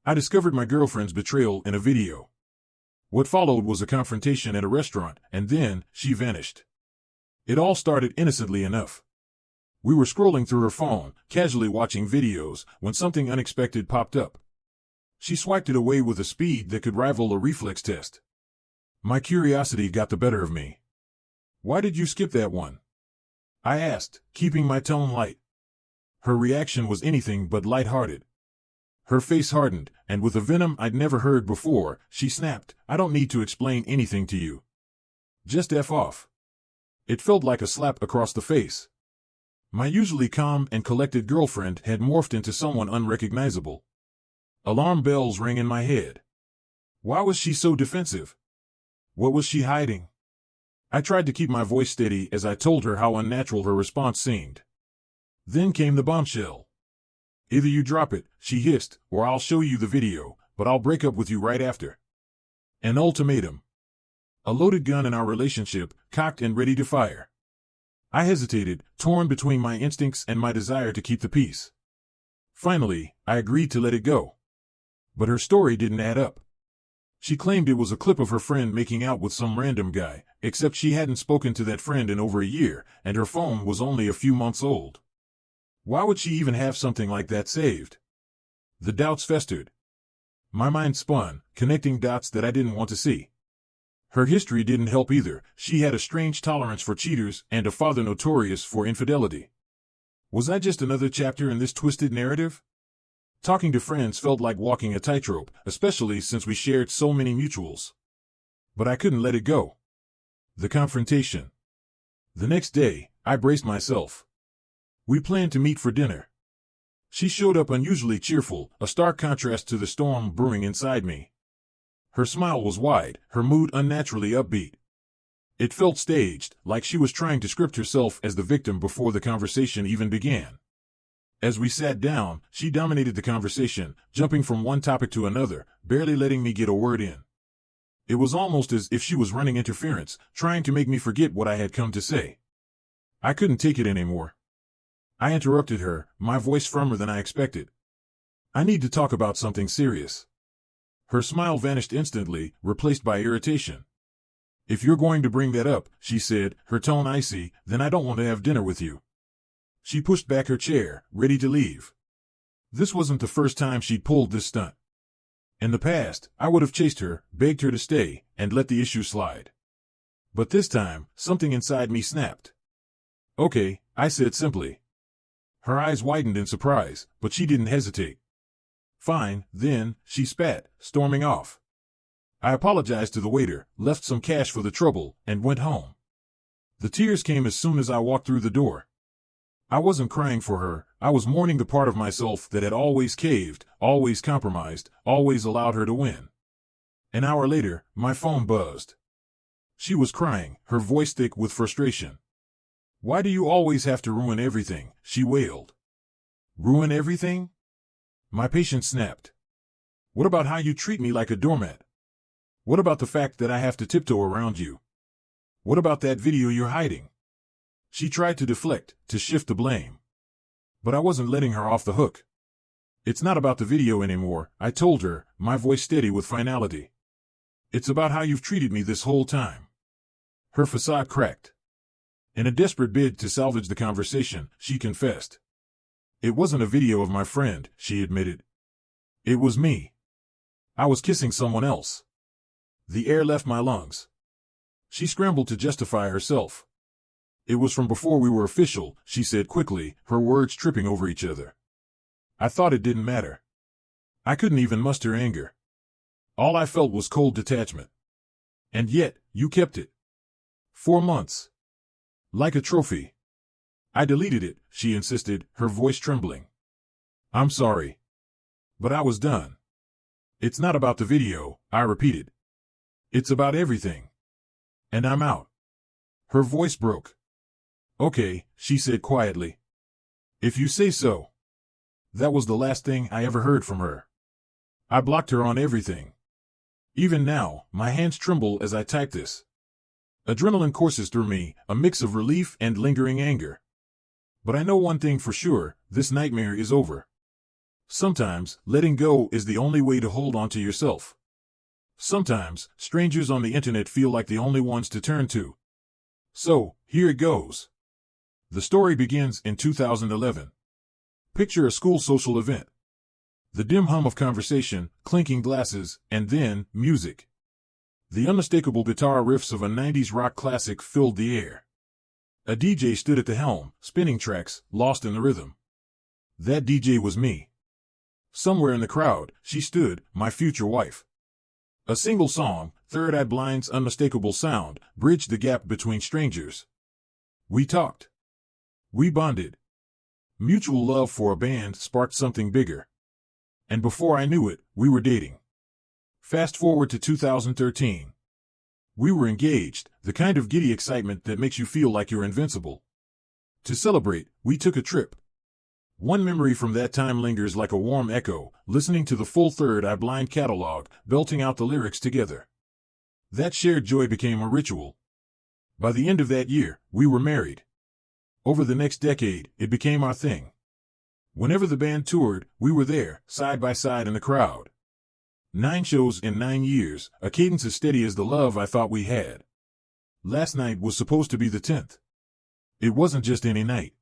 I discovered my girlfriend's betrayal in a video. What followed was a confrontation at a restaurant, and then she vanished. It all started innocently enough. We were scrolling through her phone, casually watching videos, when something unexpected popped up. She swiped it away with a speed that could rival a reflex test. My curiosity got the better of me. "Why did you skip that one?" I asked, keeping my tone light. Her reaction was anything but light-hearted. Her face hardened, and with a venom I'd never heard before, she snapped, "I don't need to explain anything to you. Just F off." It felt like a slap across the face. My usually calm and collected girlfriend had morphed into someone unrecognizable. Alarm bells rang in my head. Why was she so defensive? What was she hiding? I tried to keep my voice steady as I told her how unnatural her response seemed. Then came the bombshell. "Either you drop it," she hissed, "or I'll show you the video, but I'll break up with you right after." An ultimatum. A loaded gun in our relationship, cocked and ready to fire. I hesitated, torn between my instincts and my desire to keep the peace. Finally, I agreed to let it go. But her story didn't add up. She claimed it was a clip of her friend making out with some random guy, except she hadn't spoken to that friend in over a year, and her phone was only a few months old. Why would she even have something like that saved? The doubts festered. My mind spun, connecting dots that I didn't want to see. Her history didn't help either. She had a strange tolerance for cheaters and a father notorious for infidelity. Was I just another chapter in this twisted narrative? Talking to friends felt like walking a tightrope, especially since we shared so many mutuals. But I couldn't let it go. The confrontation. The next day, I braced myself. We planned to meet for dinner. She showed up unusually cheerful, a stark contrast to the storm brewing inside me. Her smile was wide, her mood unnaturally upbeat. It felt staged, like she was trying to script herself as the victim before the conversation even began. As we sat down, she dominated the conversation, jumping from one topic to another, barely letting me get a word in. It was almost as if she was running interference, trying to make me forget what I had come to say. I couldn't take it anymore. I interrupted her, my voice firmer than I expected. "I need to talk about something serious." Her smile vanished instantly, replaced by irritation. "If you're going to bring that up," she said, her tone icy, "then I don't want to have dinner with you." She pushed back her chair, ready to leave. This wasn't the first time she'd pulled this stunt. In the past, I would have chased her, begged her to stay, and let the issue slide. But this time, something inside me snapped. "Okay," I said simply. Her eyes widened in surprise, but she didn't hesitate. "Fine, then," she spat, storming off. I apologized to the waiter, left some cash for the trouble, and went home. The tears came as soon as I walked through the door. I wasn't crying for her, I was mourning the part of myself that had always caved, always compromised, always allowed her to win. An hour later, my phone buzzed. She was crying, her voice thick with frustration. "Why do you always have to ruin everything?" she wailed. "Ruin everything?" My patience snapped. "What about how you treat me like a doormat? What about the fact that I have to tiptoe around you? What about that video you're hiding?" She tried to deflect, to shift the blame. But I wasn't letting her off the hook. "It's not about the video anymore," I told her, my voice steady with finality. "It's about how you've treated me this whole time." Her facade cracked. In a desperate bid to salvage the conversation, she confessed. "It wasn't a video of my friend," she admitted. "It was me. I was kissing someone else." The air left my lungs. She scrambled to justify herself. "It was from before we were official," she said quickly, her words tripping over each other. I thought it didn't matter. I couldn't even muster anger. All I felt was cold detachment. "And yet, you kept it. 4 months. Like a trophy." "I deleted it," she insisted, her voice trembling. "I'm sorry. But I was done." "It's not about the video," I repeated. "It's about everything. And I'm out." Her voice broke. "Okay," she said quietly. "If you say so." That was the last thing I ever heard from her. I blocked her on everything. Even now, my hands tremble as I type this. Adrenaline courses through me, a mix of relief and lingering anger. But I know one thing for sure, this nightmare is over. Sometimes, letting go is the only way to hold on to yourself. Sometimes, strangers on the internet feel like the only ones to turn to. So, here it goes. The story begins in 2011. Picture a school social event. The dim hum of conversation, clinking glasses, and then, music. The unmistakable guitar riffs of a 90s rock classic filled the air. A DJ stood at the helm, spinning tracks, lost in the rhythm. That DJ was me. Somewhere in the crowd, she stood, my future wife. A single song, Third Eye Blind's unmistakable sound, bridged the gap between strangers. We talked. We bonded. Mutual love for a band sparked something bigger. And before I knew it, we were dating. Fast forward to 2013. We were engaged, the kind of giddy excitement that makes you feel like you're invincible. To celebrate, we took a trip. One memory from that time lingers like a warm echo, listening to the full Third Eye Blind catalog, belting out the lyrics together. That shared joy became a ritual. By the end of that year, we were married. Over the next decade, it became our thing. Whenever the band toured, we were there, side by side in the crowd. 9 shows in 9 years, a cadence as steady as the love I thought we had. Last night was supposed to be the 10th. It wasn't just any night.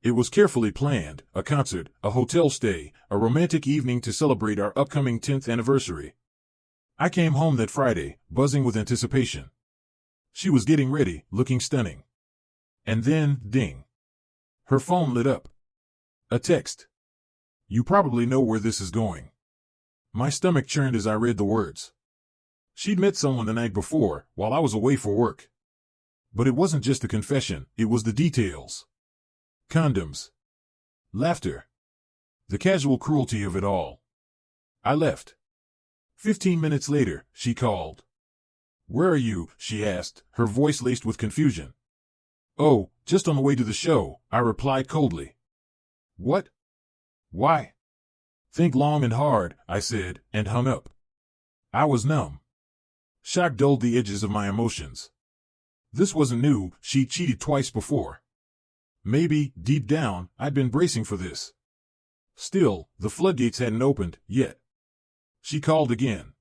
It was carefully planned, a concert, a hotel stay, a romantic evening to celebrate our upcoming 10th anniversary. I came home that Friday, buzzing with anticipation. She was getting ready, looking stunning. And then, ding. Her phone lit up. A text. You probably know where this is going. My stomach churned as I read the words. She'd met someone the night before, while I was away for work. But it wasn't just the confession, it was the details. Condoms. Laughter. The casual cruelty of it all. I left. 15 minutes later, she called. Where are you? She asked, her voice laced with confusion. Oh, just on the way to the show, I replied coldly. What? Why? Think long and hard, I said, and hung up. I was numb. Shock dulled the edges of my emotions. This wasn't new, she'd cheated twice before. Maybe, deep down, I'd been bracing for this. Still, the floodgates hadn't opened, yet. She called again.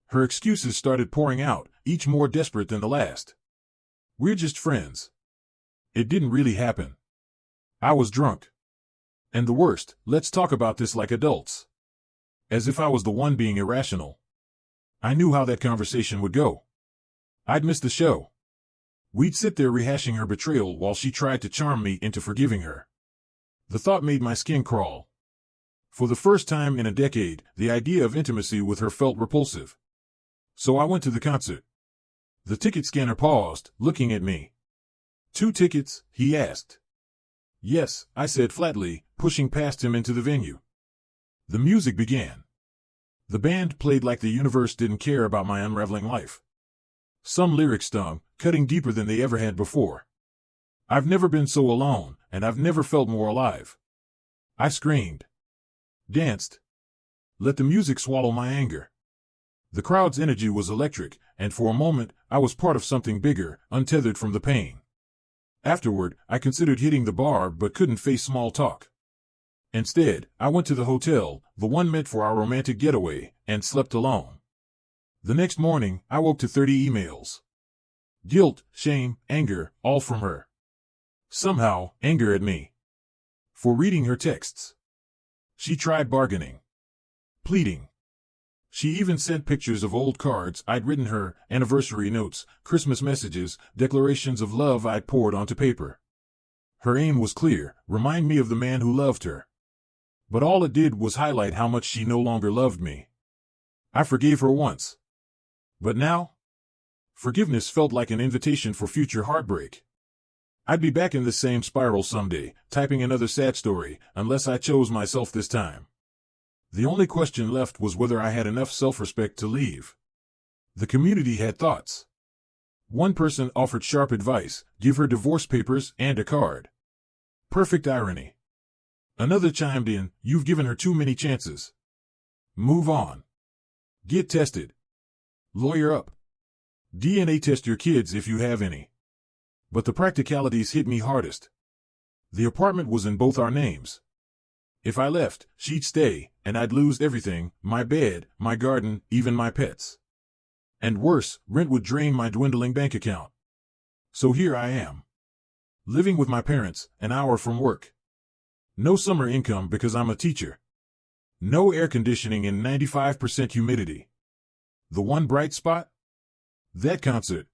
Her excuses started pouring out, each more desperate than the last. We're just friends. It didn't really happen. I was drunk. And the worst, let's talk about this like adults. As if I was the one being irrational. I knew how that conversation would go. I'd miss the show. We'd sit there rehashing her betrayal while she tried to charm me into forgiving her. The thought made my skin crawl. For the first time in a decade, the idea of intimacy with her felt repulsive. So I went to the concert. The ticket scanner paused, looking at me. 2 tickets, he asked. Yes, I said flatly, pushing past him into the venue. The music began. The band played like the universe didn't care about my unraveling life. Some lyrics stung, cutting deeper than they ever had before. I've never been so alone, and I've never felt more alive. I screamed. Danced. Let the music swallow my anger. The crowd's energy was electric, and for a moment, I was part of something bigger, untethered from the pain. Afterward, I considered hitting the bar but couldn't face small talk. Instead, I went to the hotel, the one meant for our romantic getaway, and slept alone. The next morning, I woke to 30 emails. Guilt, shame, anger, all from her. Somehow, anger at me. For reading her texts. She tried bargaining. Pleading. She even sent pictures of old cards I'd written her, anniversary notes, Christmas messages, declarations of love I'd poured onto paper. Her aim was clear, remind me of the man who loved her. But all it did was highlight how much she no longer loved me. I forgave her once. But now? Forgiveness felt like an invitation for future heartbreak. I'd be back in the same spiral someday, typing another sad story, unless I chose myself this time. The only question left was whether I had enough self-respect to leave. The community had thoughts. One person offered sharp advice, give her divorce papers and a card. Perfect irony. Another chimed in, you've given her too many chances. Move on. Get tested. Lawyer up. DNA test your kids if you have any. But the practicalities hit me hardest. The apartment was in both our names. If I left, she'd stay, and I'd lose everything, my bed, my garden, even my pets. And worse, rent would drain my dwindling bank account. So here I am. Living with my parents, an hour from work. No summer income because I'm a teacher. No air conditioning and 95% humidity. The one bright spot? That concert.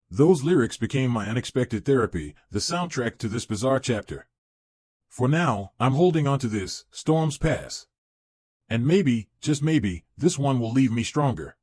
Those lyrics became my unexpected therapy, the soundtrack to this bizarre chapter. For now, I'm holding on to this, storms pass. And maybe, just maybe, this one will leave me stronger.